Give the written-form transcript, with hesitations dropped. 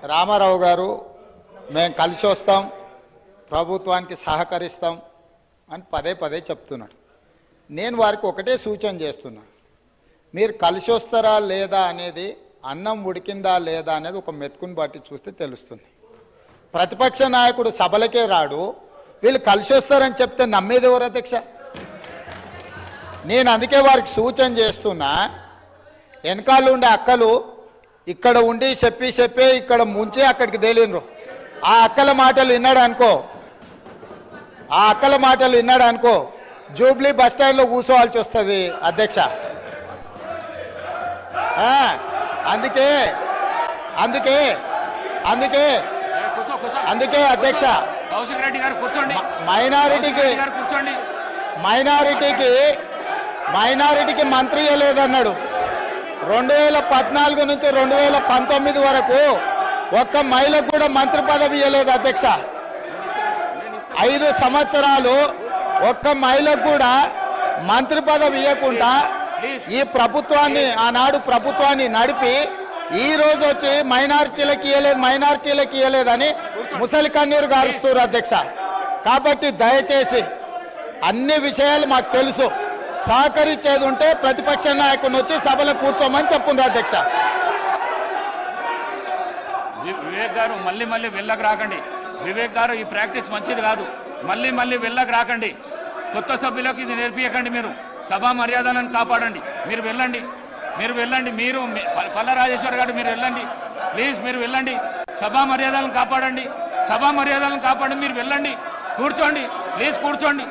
రామారావు గారు మేము కలిసి వస్తాం, ప్రభుత్వానికి సహకరిస్తాం అని పదే పదే చెప్తున్నాడు. నేను వారికి ఒకటే సూచన చేస్తున్నా, మీరు కలిసి వస్తారా లేదా అనేది, అన్నం ఉడికిందా లేదా అనేది ఒక మెతుకుని బట్టి చూస్తే తెలుస్తుంది. ప్రతిపక్ష నాయకుడు సభలకే రాడు, వీళ్ళు కలిసి వస్తారని చెప్తే నమ్మేది ఎవరు అధ్యక్ష? నేను అందుకే వారికి సూచన చేస్తున్నా, వెనకాల ఉండే అక్కలు ఇక్కడ ఉండి చెప్పి ఇక్కడ ముంచి అక్కడికి తేలినరు. ఆ అక్కల మాటలు విన్నాడు అనుకో జూబ్లీ బస్ స్టాండ్లో కూర్చోవాల్సి వస్తుంది అధ్యక్ష. అందుకే అందుకే అందుకే అందుకే అధ్యక్ష, మైనారిటీకి మంత్రి ఇవ్వలేదన్నాడు. 2014 నుంచి 2019 వరకు ఒక్క మహిళకు కూడా మంత్రి పదవి ఇవ్వలేదు అధ్యక్ష. 5 సంవత్సరాలు ఒక్క మహిళకు కూడా మంత్రి పదవి ఇవ్వకుండా ఈ ప్రభుత్వాన్ని, ఆనాడు ప్రభుత్వాన్ని నడిపి ఈ రోజు వచ్చి మైనారిటీలకు ఇవ్వలేదని ముసలి కన్నీరు గారుస్తారు అధ్యక్ష. కాబట్టి దయచేసి అన్ని విషయాలు మాకు తెలుసు, సహకరించేది ఉంటే ప్రతిపక్ష నాయకుడిని వచ్చి సభలో కూర్చోమని చెప్పుండ్రు అధ్యక్ష. వివేక్ గారు మళ్ళీ వెళ్ళకు రాకండి. వివేక్ గారు ఈ ప్రాక్టీస్ మంచిది కాదు. మళ్ళీ వెళ్ళకు రాకండి. కొత్త సభ్యులకు ఇది నేర్పించకండి. మీరు సభా మర్యాదలను కాపాడండి. మీరు వెళ్ళండి. మీరు పల్ల రాజేశ్వర్ గారు మీరు వెళ్ళండి ప్లీజ్. మీరు వెళ్ళండి, సభా మర్యాదలను కాపాడండి. మీరు వెళ్ళండి. కూర్చోండి ప్లీజ్, కూర్చోండి.